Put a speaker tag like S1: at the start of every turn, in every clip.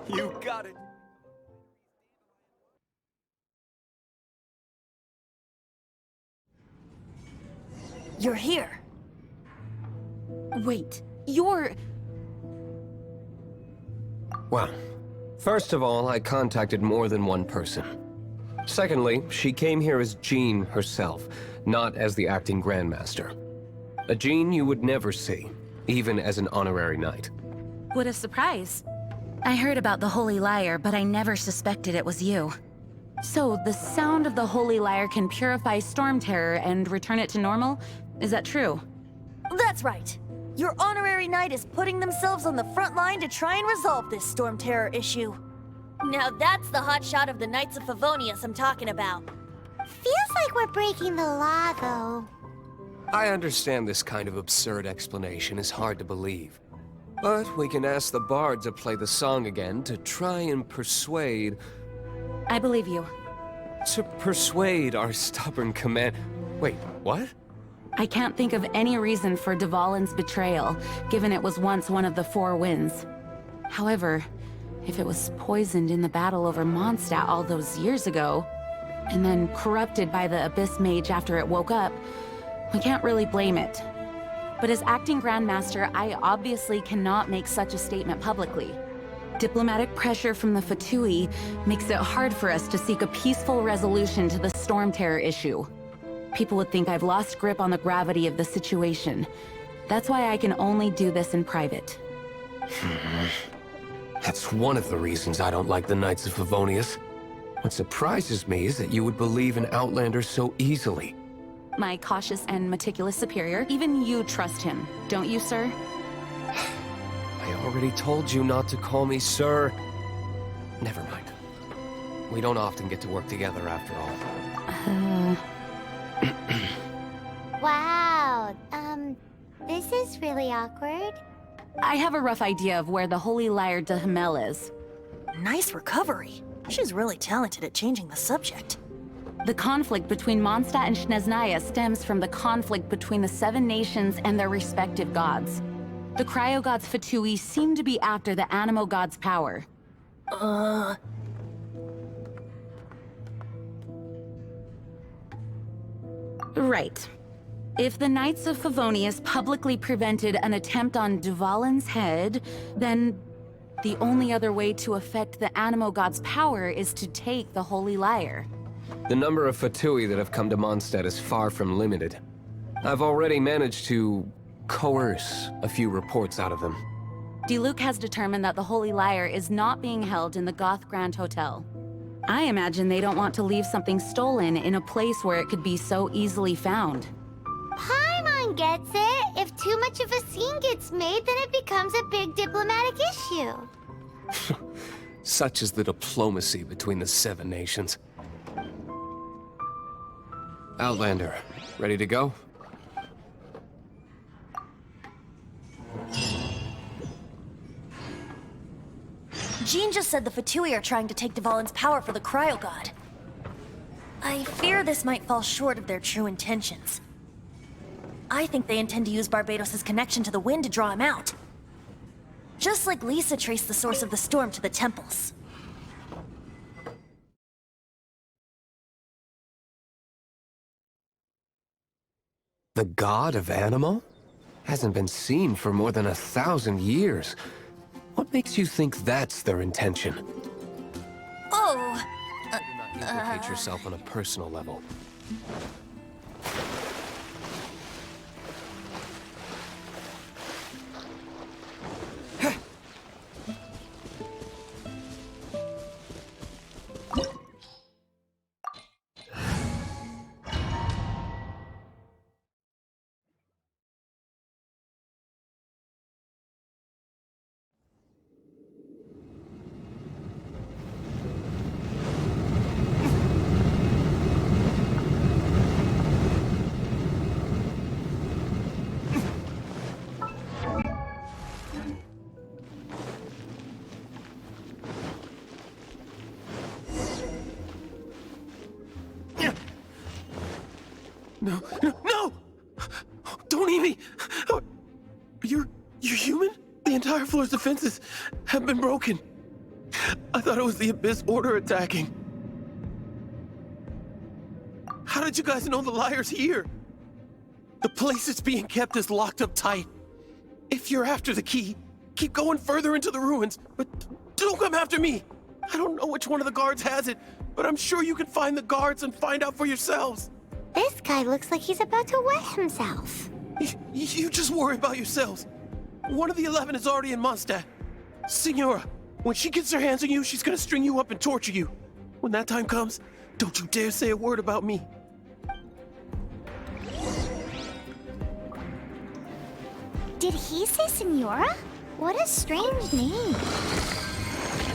S1: You got it.
S2: You're here.
S3: Wait, you're...
S4: Well, first of all, I contacted more than one person. Secondly, she came here as Jean herself, not as the acting Grandmaster. A Jean you would never see, even as an honorary knight.
S3: What a surprise. I heard about the Holy Lyre, but I never suspected it was you. So, the sound of the Holy Lyre can purify Storm Terror and return it to normal? Is that true?
S2: That's right. Your honorary knight is putting themselves on the front line to try and resolve this Storm Terror issue. Now that's the hotshot of the Knights of Favonius I'm talking about.
S5: Feels like we're breaking the law, though.
S4: I understand this kind of absurd explanation is hard to believe. But we can ask the bard to play the song again to try and persuade...
S3: I believe you.
S4: To persuade our stubborn command... Wait, what?
S3: I can't think of any reason for Dvalin's betrayal, given it was once one of the Four Winds. However, if it was poisoned in the battle over Mondstadt all those years ago, and then corrupted by the Abyss Mage after it woke up, we can't really blame it. But as acting Grandmaster, I obviously cannot make such a statement publicly. Diplomatic pressure from the Fatui makes it hard for us to seek a peaceful resolution to the Storm Terror issue. People would think I've lost grip on the gravity of the situation. That's why I can only do this in private.
S4: That's one of the reasons I don't like the Knights of Favonius. What surprises me is that you would believe in Outlanders so easily.
S3: My cautious and meticulous superior, even you trust him, don't you, sir?
S4: I already told you not to call me sir. Never mind. We don't often get to work together after all.
S5: Wow, this is really awkward.
S3: I have a rough idea of where the Holy Lyre de Himmel is.
S2: Nice recovery. She's really talented at changing the subject.
S3: The conflict between Mondstadt and Snezhnaya stems from the conflict between the Seven Nations and their respective gods. The Cryo-Gods Fatui seem to be after the Animo God's power. Right. If the Knights of Favonius publicly prevented an attempt on Dvalin's head, then the only other way to affect the Animo God's power is to take the Holy Lyre.
S4: The number of Fatui that have come to Mondstadt is far from limited. I've already managed to coerce a few reports out of them.
S3: Diluc has determined that the Holy Lyre is not being held in the Goth Grand Hotel. I imagine they don't want to leave something stolen in a place where it could be so easily found.
S5: Paimon gets it. If too much of a scene gets made, then it becomes a big diplomatic issue.
S4: Such is the diplomacy between the Seven Nations. Outlander, ready to go?
S2: Jean just said the Fatui are trying to take Dvalin's power for the Cryo God. I fear this might fall short of their true intentions. I think they intend to use Barbados' connection to the wind to draw him out. Just like Lisa traced the source of the storm to the temples.
S4: The god of Animo? Hasn't been seen for more than 1,000 years. What makes you think that's their intention?
S2: Oh!
S4: Do not implicate yourself on a personal level. No, no, no! Don't eat me! You're human? The entire floor's defenses have been broken.
S1: I thought it was the Abyss Order attacking. How did you guys know the liar's here? The place it's being kept is locked up tight. If you're after the key, keep going further into the ruins, but don't come after me. I don't know which one of the guards has it, but I'm sure you can find the guards and find out for yourselves.
S5: This guy looks like he's about to wet himself.
S1: You just worry about yourselves. One of the 11 is already in Mondstadt. Signora, when she gets her hands on you, she's gonna string you up and torture you. When that time comes, don't you dare say a word about me.
S5: Did he say Senora? What a strange name.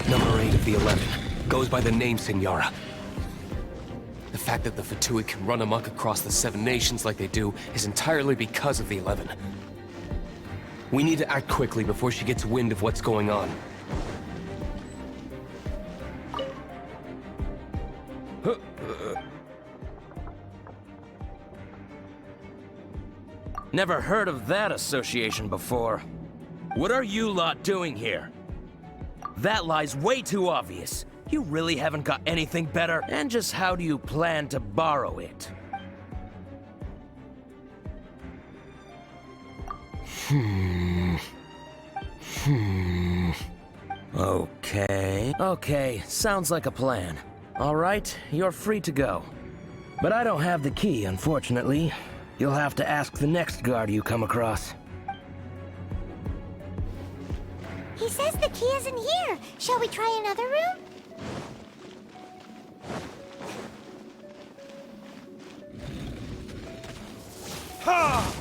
S4: Number 8 of the 11 goes by the name Signora. The fact that the Fatui can run amok across the 7 nations like they do is entirely because of the 11. We need to act quickly before she gets wind of what's going on.
S6: Never heard of that association before. What are you lot doing here? That lie's way too obvious. You really haven't got anything better? And just how do you plan to borrow it? Okay, sounds like a plan. All right, you're free to go. But I don't have the key, unfortunately. You'll have to ask the next guard you come across.
S5: He says the key isn't here. Shall we try another room?
S1: Ha!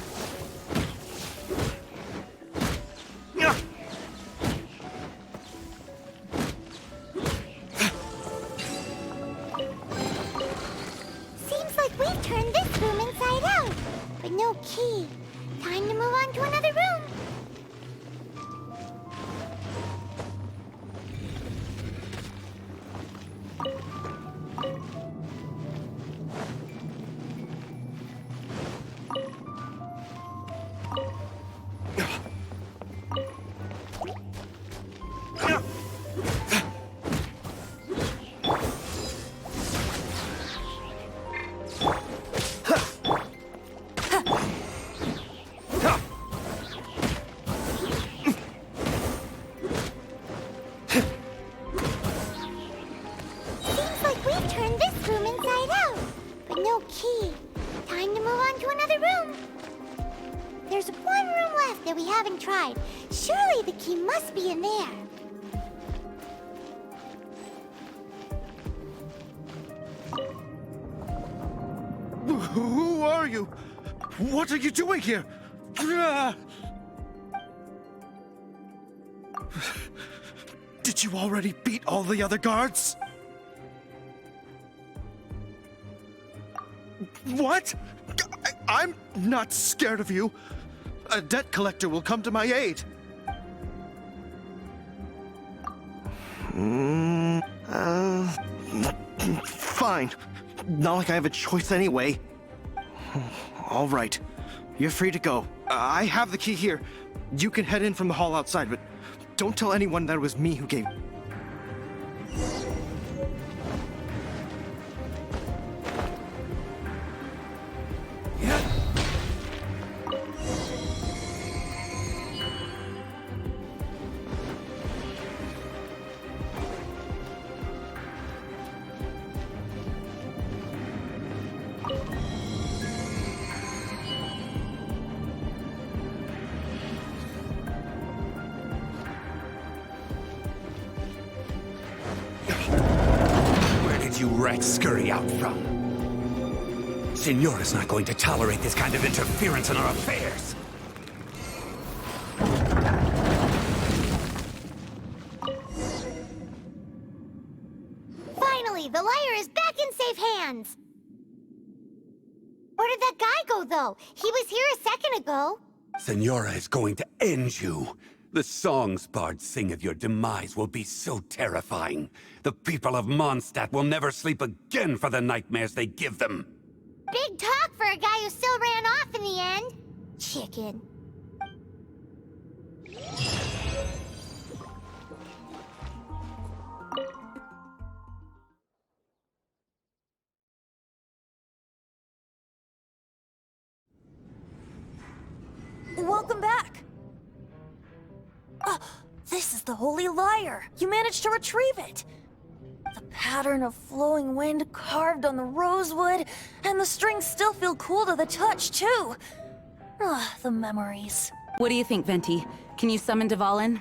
S5: Seems like we've turned this room inside out, but no key. Time to move on to another room. Seems like we've turned this room inside out, but no key. Time to move on to another room. There's one room left that we haven't tried. Surely the key must be in there.
S1: Who are you? What are you doing here? Did you already beat all the other guards? What? I'm not scared of you. A debt collector will come to my aid. Fine. Not like I have a choice anyway. All right. You're free to go. I have the key here. You can head in from the hall outside, but don't tell anyone that it was me who gave...
S7: You wrecks scurry out from? Signora's not going to tolerate this kind of interference in our affairs.
S5: Finally, the liar is back in safe hands. Where did that guy go, though? He was here a second ago.
S7: Signora is going to end you. The songs bards sing of your demise will be so terrifying. The people of Mondstadt will never sleep again for the nightmares they give them.
S5: Big talk for a guy who still ran off in the end. Chicken.
S2: This is the Holy Lyre! You managed to retrieve it! The pattern of flowing wind carved on the rosewood, and the strings still feel cool to the touch, too! Ah, the memories.
S3: What do you think, Venti? Can you summon Dvalin?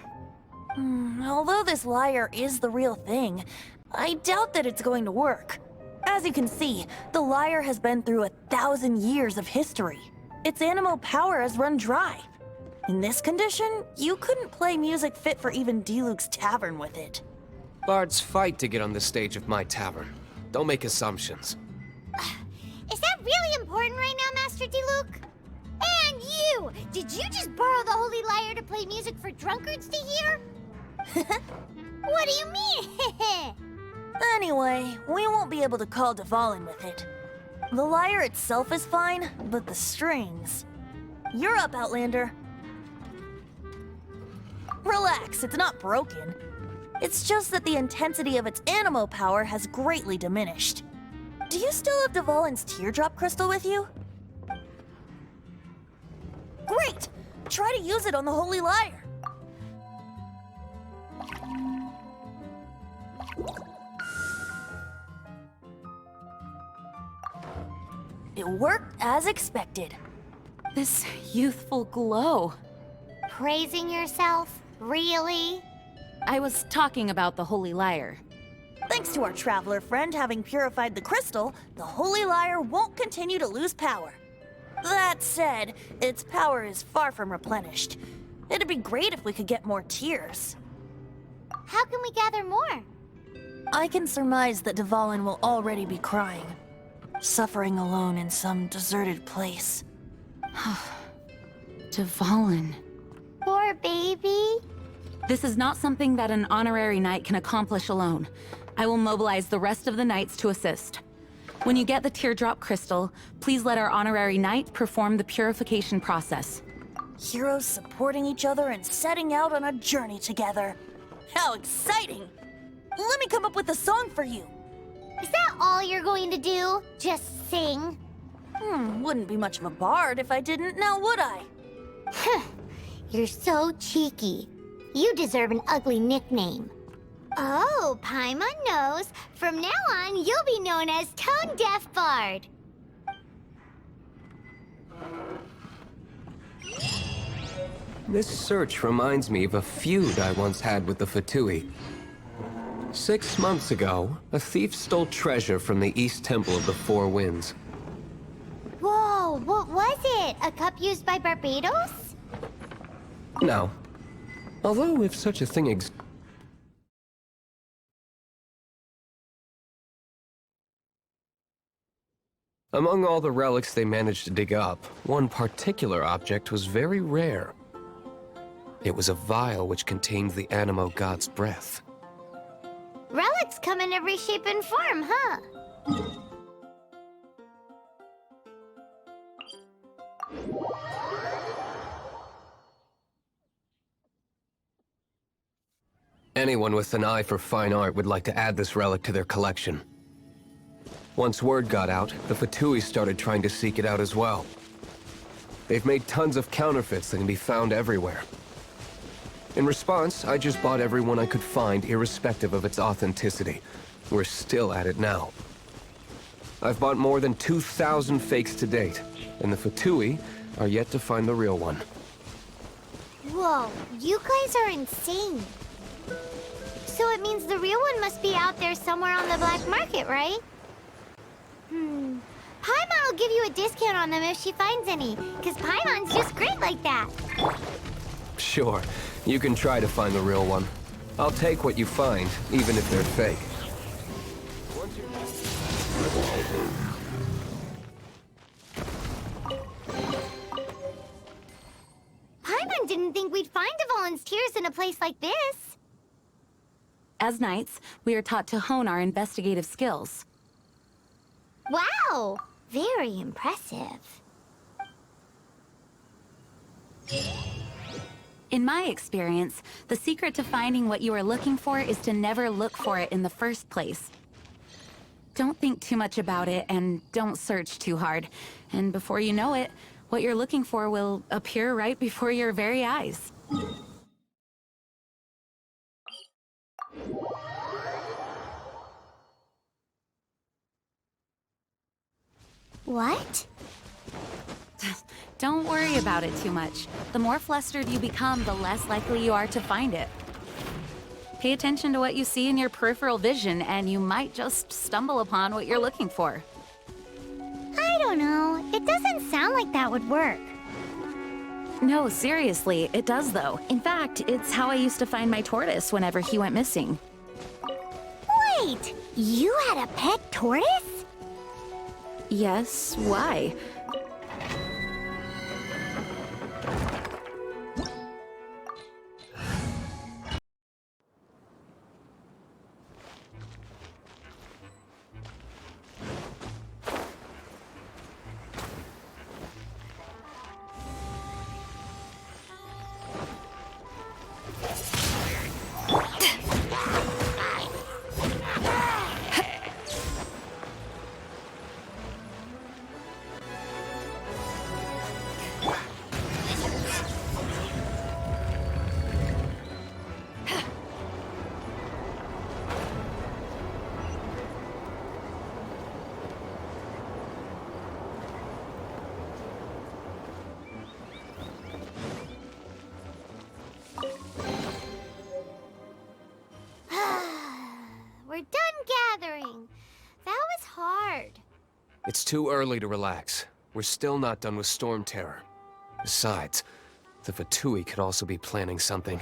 S2: Although this lyre is the real thing, I doubt that it's going to work. As you can see, the lyre has been through 1,000 years of history. Its animal power has run dry. In this condition, you couldn't play music fit for even Diluc's tavern with it.
S4: Bards fight to get on the stage of my tavern. Don't make assumptions.
S5: Is that really important right now, Master Diluc? And you! Did you just borrow the Holy Lyre to play music for drunkards to hear? What do you mean?
S2: Anyway, we won't be able to call Dvalin with it. The lyre itself is fine, but the strings... You're up, Outlander. Relax, it's not broken. It's just that the intensity of its animo power has greatly diminished. Do you still have Dvalin's teardrop crystal with you? Great! Try to use it on the Holy Lyre. It worked as expected.
S3: This youthful glow.
S5: Praising yourself? Really?
S3: I was talking about the Holy Lyre.
S2: Thanks to our traveler friend having purified the crystal, the Holy Lyre won't continue to lose power. That said, its power is far from replenished. It'd be great if we could get more tears.
S5: How can we gather more?
S2: I can surmise that Dvalin will already be crying, suffering alone in some deserted place.
S3: Dvalin.
S5: Poor baby.
S3: This is not something that an honorary knight can accomplish alone. I will mobilize the rest of the knights to assist. When you get the teardrop crystal, please let our honorary knight perform the purification process.
S2: Heroes supporting each other and setting out on a journey together. How exciting! Let me come up with a song for you.
S5: Is that all you're going to do? Just sing?
S2: Wouldn't be much of a bard if I didn't, now would I?
S5: You're so cheeky. You deserve an ugly nickname. Oh, Paimon knows. From now on, you'll be known as Tone Deaf Bard.
S4: This search reminds me of a feud I once had with the Fatui. 6 months ago, a thief stole treasure from the East Temple of the Four Winds.
S5: Whoa, what was it? A cup used by Barbados?
S4: No. Although, if such a thing exists... Among all the relics they managed to dig up, one particular object was very rare. It was a vial which contained the Animo God's breath.
S5: Relics come in every shape and form, huh?
S4: Anyone with an eye for fine art would like to add this relic to their collection. Once word got out, the Fatui started trying to seek it out as well. They've made tons of counterfeits that can be found everywhere. In response, I just bought everyone I could find, irrespective of its authenticity. We're still at it now. I've bought more than 2,000 fakes to date, and the Fatui are yet to find the real one.
S5: Whoa, you guys are insane. So it means the real one must be out there somewhere on the black market, right? Paimon will give you a discount on them if she finds any, because Paimon's just great like that.
S4: Sure, you can try to find the real one. I'll take what you find, even if they're fake.
S5: Paimon didn't think we'd find Dvalin's tears in a place like this.
S3: As knights, we are taught to hone our investigative skills.
S5: Wow, very impressive.
S3: In my experience, the secret to finding what you are looking for is to never look for it in the first place. Don't think too much about it, and don't search too hard. And before you know it, what you're looking for will appear right before your very eyes.
S5: What?
S3: Don't worry about it too much. The more flustered you become, the less likely you are to find it. Pay attention to what you see in your peripheral vision, and you might just stumble upon what you're looking for.
S5: I don't know. It doesn't sound like that would work.
S3: No, seriously, it does though. In fact, it's how I used to find my tortoise whenever he went missing.
S5: Wait! You had a pet tortoise?
S3: Yes, why?
S5: We're done gathering. That was hard.
S4: It's too early to relax. We're still not done with Storm Terror. Besides, the Fatui could also be planning something.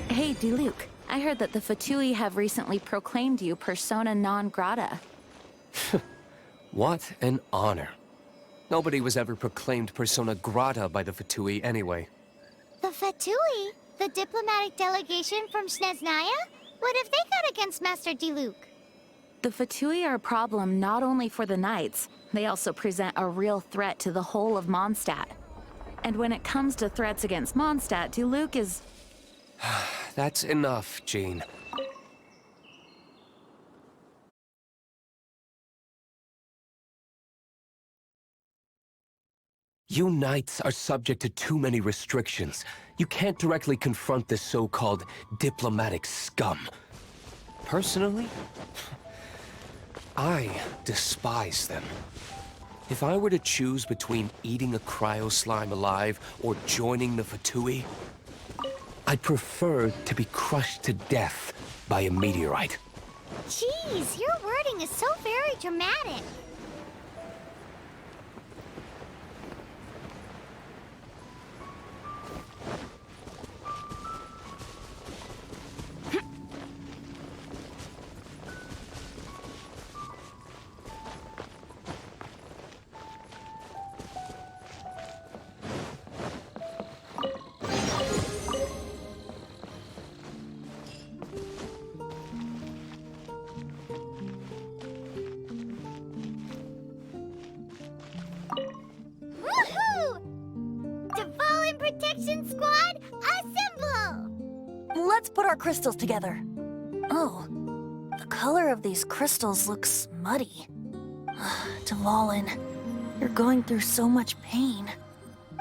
S3: Hey, Diluc, I heard that the Fatui have recently proclaimed you persona non grata.
S4: What an honor. Nobody was ever proclaimed persona grata by the Fatui anyway.
S5: The Fatui? The diplomatic delegation from Sneznaya? What have they got against Master Diluc?
S3: The Fatui are a problem not only for the Knights, they also present a real threat to the whole of Mondstadt. And when it comes to threats against Mondstadt, Diluc is...
S4: That's enough, Jean. You Knights are subject to too many restrictions. You can't directly confront this so-called diplomatic scum. Personally, I despise them. If I were to choose between eating a cryo slime alive or joining the Fatui, I'd prefer to be crushed to death by a meteorite.
S5: Jeez, your wording is so very dramatic. Woohoo! Devolin Protection Squad, assemble!
S2: Let's put our crystals together. Oh, the color of these crystals looks muddy. Devolin, you're going through so much pain.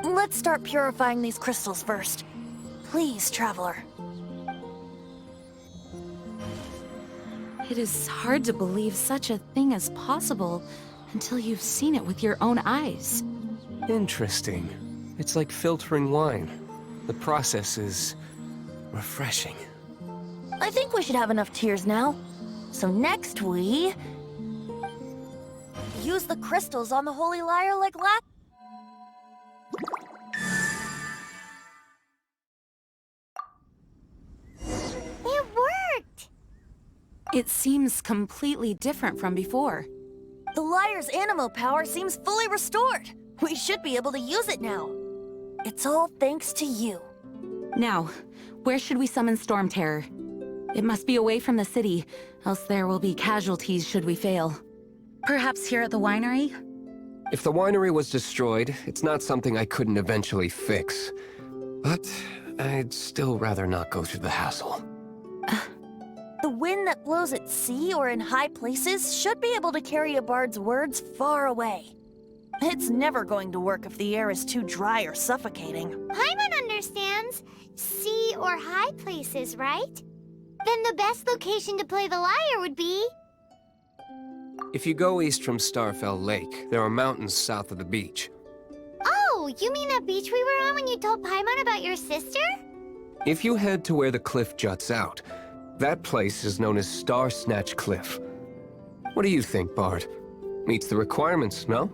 S2: Let's start purifying these crystals first. Please, Traveler.
S3: It is hard to believe such a thing is possible until you've seen it with your own eyes.
S4: Interesting. It's like filtering wine. The process is refreshing.
S2: I think we should have enough tears now. So next we... use the crystals on the Holy Lyre like last...
S5: It worked!
S3: It seems completely different from before.
S2: The Lyre's animo power seems fully restored. We should be able to use it now. It's all thanks to you.
S3: Now, where should we summon Storm Terror? It must be away from the city, else there will be casualties should we fail. Perhaps here at the winery?
S4: If the winery was destroyed, it's not something I couldn't eventually fix. But I'd still rather not go through the hassle.
S2: The wind that blows at sea or in high places should be able to carry a bard's words far away. It's never going to work if the air is too dry or suffocating.
S5: Paimon understands. or high places, right? Then the best location to play the lyre would be...
S4: If you go east from Starfell Lake, there are mountains south of the beach.
S5: Oh, you mean that beach we were on when you told Paimon about your sister?
S4: If you head to where the cliff juts out, that place is known as Star Snatch Cliff. What do you think, Bard? Meets the requirements, no?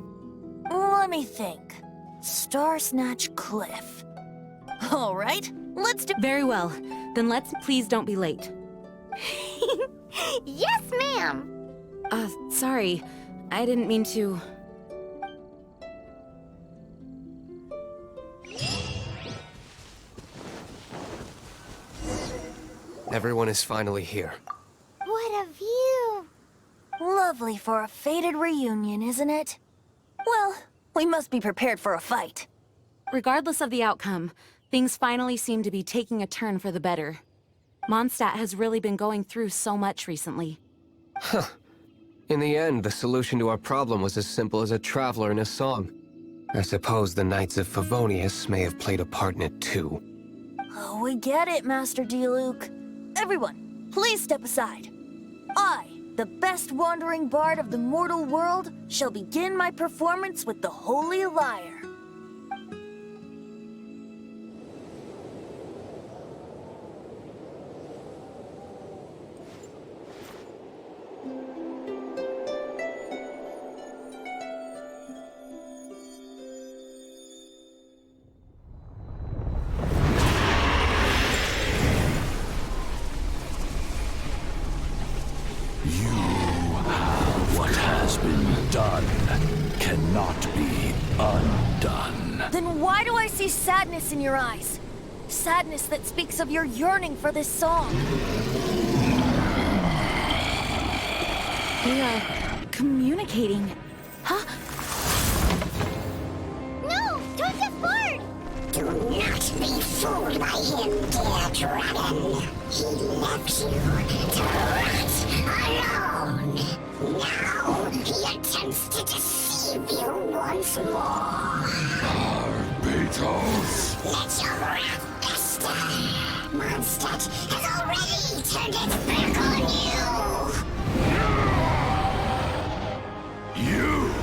S2: Let me think. Star Snatch Cliff. All right, let's do...
S3: Very well. Then let's please don't be late.
S5: Yes, ma'am!
S3: Sorry. I didn't mean to...
S4: Everyone is finally here.
S5: What a view!
S2: Lovely for a fated reunion, isn't it? Well, we must be prepared for a fight.
S3: Regardless of the outcome, things finally seem to be taking a turn for the better. Mondstadt has really been going through so much recently.
S4: Huh. In the end, the solution to our problem was as simple as a traveler in a song. I suppose the Knights of Favonius may have played a part in it too.
S2: Oh, we get it, Master D-Luke. Everyone, please step aside. I, the best wandering bard of the mortal world, shall begin my performance with the Holy Lyre.
S8: What has been done cannot be undone.
S2: Then why do I see sadness in your eyes? Sadness that speaks of your yearning for this song.
S3: They are communicating. Huh?
S5: No! Joseph Bard!
S9: Do not be fooled by him, dear dragon. He left you to rot alone. Now he attempts to deceive you once more.
S8: Barbatos!
S9: Let your wrath fester. Mondstadt has already turned its back on
S8: You!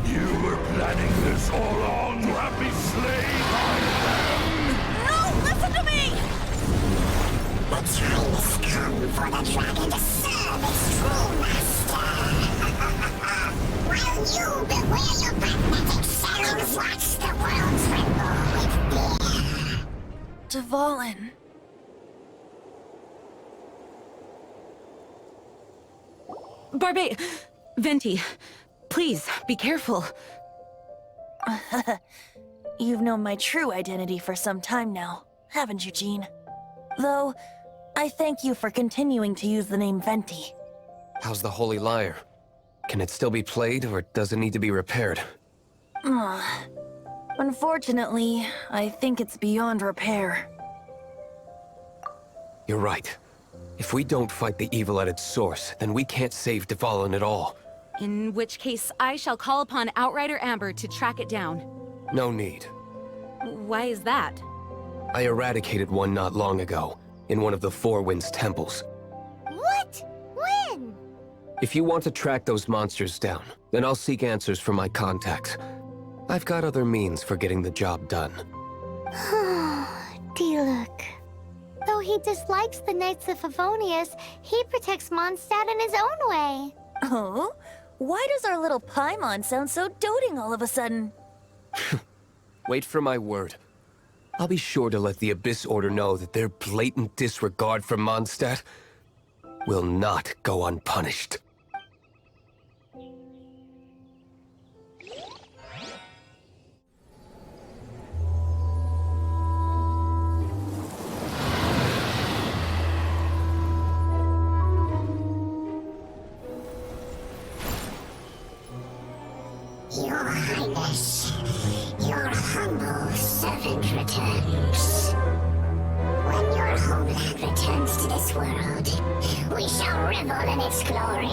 S8: You were planning this all along to have me slain by them!
S2: No, listen to me!
S9: The time has come for the dragon to serve its true master. While you beware your magnetic cells, watch the world tremble with fear.
S2: Dvalin.
S3: Venti, please, be careful.
S2: You've known my true identity for some time now, haven't you, Jean? Though, I thank you for continuing to use the name Venti.
S4: How's the Holy Lyre? Can it still be played, or does it need to be repaired?
S2: Unfortunately, I think it's beyond repair.
S4: You're right. If we don't fight the evil at its source, then we can't save Dvalin at all.
S3: In which case, I shall call upon Outrider Amber to track it down.
S4: No need.
S3: Why is that?
S4: I eradicated one not long ago, in one of the Four Winds temples.
S5: What? When?
S4: If you want to track those monsters down, then I'll seek answers from my contacts. I've got other means for getting the job done.
S5: D-Luke. Though he dislikes the Knights of Favonius, he protects Mondstadt in his own way.
S2: Oh? Why does our little Paimon sound so doting all of a sudden?
S4: Wait for my word. I'll be sure to let the Abyss Order know that their blatant disregard for Mondstadt will not go unpunished.
S9: Your Highness, your humble servant returns. When your homeland returns to this world, we shall revel in its glory.